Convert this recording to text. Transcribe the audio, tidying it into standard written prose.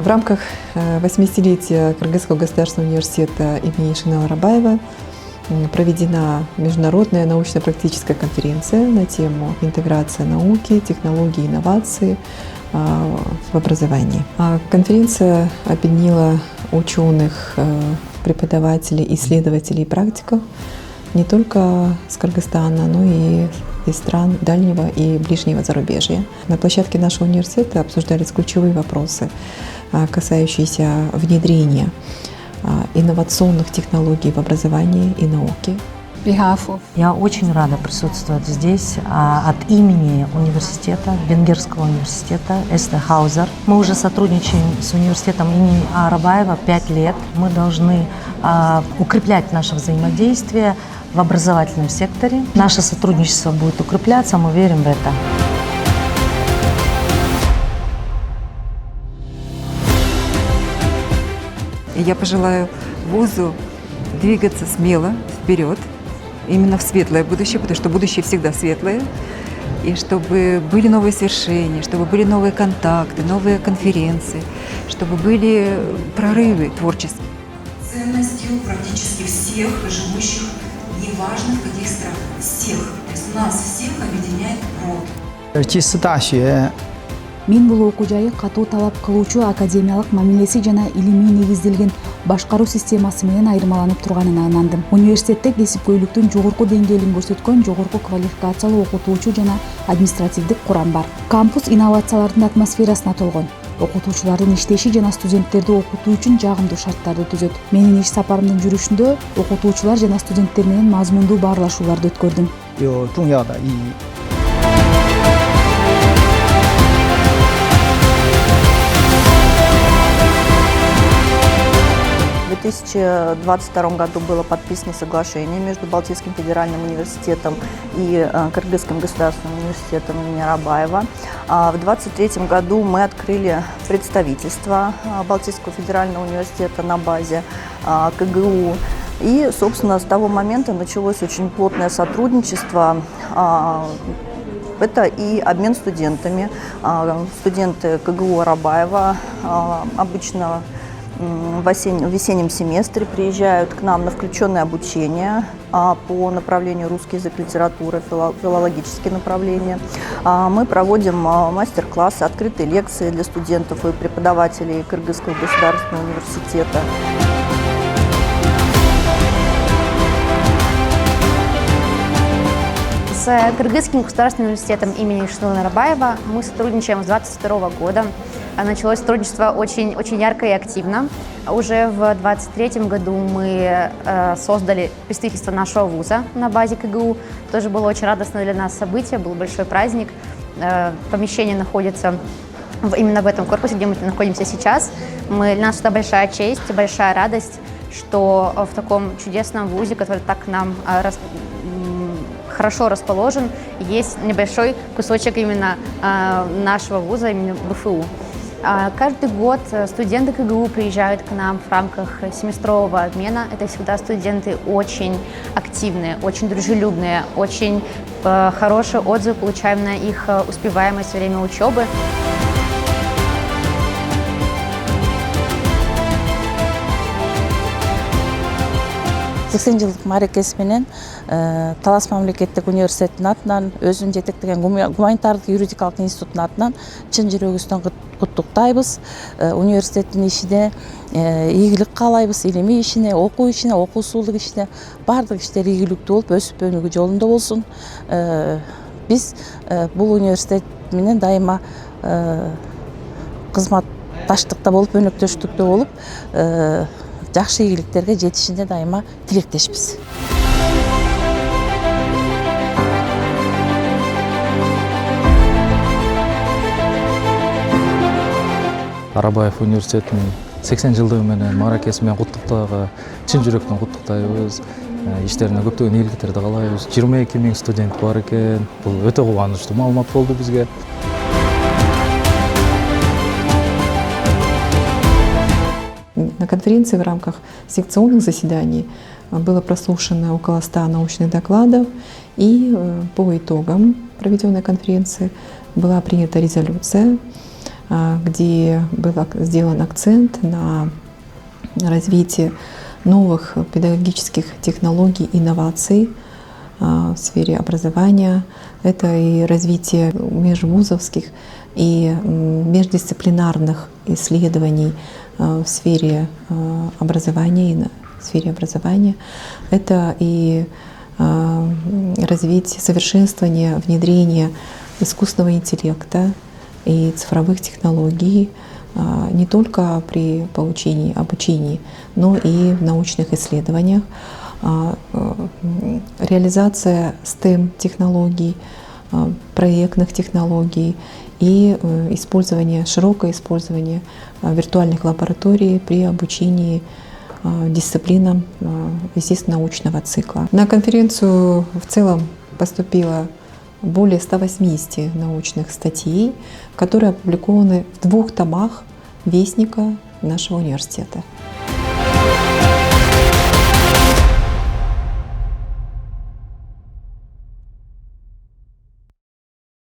В рамках 80-летия Кыргызского государственного университета имени Шейнала Арабаева проведена международная научно-практическая конференция на тему интеграция науки, технологий и инноваций в образовании. Конференция объединила ученых, преподавателей, исследователей и практиков не только с Кыргызстана, но и из стран дальнего и ближнего зарубежья. На площадке нашего университета обсуждались ключевые вопросы, касающиеся внедрения инновационных технологий в образовании и науке. Я очень рада присутствовать здесь от имени университета, Венгерского университета Эсте Хаузер. Мы уже сотрудничаем с университетом имени Арабаева 5 лет. Мы должны укреплять наше взаимодействие в образовательном секторе. Наше сотрудничество будет укрепляться, мы верим в это. Я пожелаю вузу двигаться смело вперед, именно в светлое будущее, потому что будущее всегда светлое, и чтобы были новые свершения, чтобы были новые контакты, новые конференции, чтобы были прорывы творческие. Ценностью практически всех живущих, неважно в каких странах, всех, то есть нас всех объединяет род. Мен бул окуу жайы катуу талап кылуучу академиялык мамилеси жана илимий негизделген башкаруу системасы менен айырмаланып турганына ынандым. Университетте кесипкөйлүктүн жогорку деңгээлин көрсөткөн жогорку квалификациялуу окутуучу жана административдик курам бар. Кампус инновациялардын атмосферасына толгон. Окутуучулардын иштеши жана студенттерди окутуу үчүн жагымдуу шарттарды түзөт. Менин иш сапарымдын жүрүшүндө окутуучулар жана студенттер менен мазмундуу баарлашууларды өткөрдүм. В 2022 году было подписано соглашение между Балтийским федеральным университетом и Кыргызским государственным университетом имени Арабаева. В 2023 году мы открыли представительство Балтийского федерального университета на базе КГУ. И, собственно, с того момента началось очень плотное сотрудничество. Это и обмен студентами. Студенты КГУ Арабаева обычно в весеннем семестре приезжают к нам на включенное обучение по направлению русский язык, литература, филологические направления. Мы проводим мастер-классы, открытые лекции для студентов и преподавателей Кыргызского государственного университета. С Кыргызским государственным университетом имени Шейнала Арабаева мы сотрудничаем с 2022 года. Началось сотрудничество очень ярко и активно. Уже в 2023 году мы создали представительство нашего вуза на базе КГУ. Тоже было очень радостное для нас событие, был большой праздник. Помещение находится именно в этом корпусе, где мы находимся сейчас. Для нас это большая честь, большая радость, что в таком чудесном вузе, который так нам хорошо расположен, есть небольшой кусочек именно нашего вуза, именно БФУ. Каждый год студенты КГУ приезжают к нам в рамках семестрового обмена. Это всегда студенты очень активные, очень дружелюбные, очень хорошие отзывы получаем на их успеваемость во время учебы. жылдык мааракеси менен Талас мамлекеттик университетинин атынан, өзүн жетектеген гуманитардык юридикалык институттун атынан чын жүрөгүбүздөн куттуктайбыз. Университеттин ишине ийгилик каалайбыз, илимий ишине, окуусулдук ишине баардык иштер ийгиликтүү болуп, өсүп өнүгүү жолунда болсун. Биз бул университет менен дайыма кызматташтыкта болуп, өнөктөштүктө болуп, жакшы ийгиликтерге жетишине дайыма тилектешпиз. Арабаев университетинин 80 жылдыгы менен мааракеси менен куттуктоого чын жүрөктөн куттуктайбыз. Иштерине көптөгөн ийгиликтерди каалайбыз. 22 000 студент бар экен. Бул өтө кубанычтуу маалымат болду бизге. На конференции в рамках секционных заседаний было прослушано около 100 научных докладов, и по итогам проведенной конференции была принята резолюция где был сделан акцент на развитие новых педагогических технологий, инноваций в сфере образования. Это и развитие межвузовских и междисциплинарных исследований в сфере образования. Это и развитие, совершенствование, внедрение искусственного интеллекта и цифровых технологий не только при получении обучения, но и в научных исследованиях. Реализация STEM-технологий, проектных технологий и широкое использование виртуальных лабораторий при обучении дисциплинам естественно-научного цикла. На конференцию в целом поступило более 180 научных статей, которые опубликованы в 2 томах Вестника нашего университета.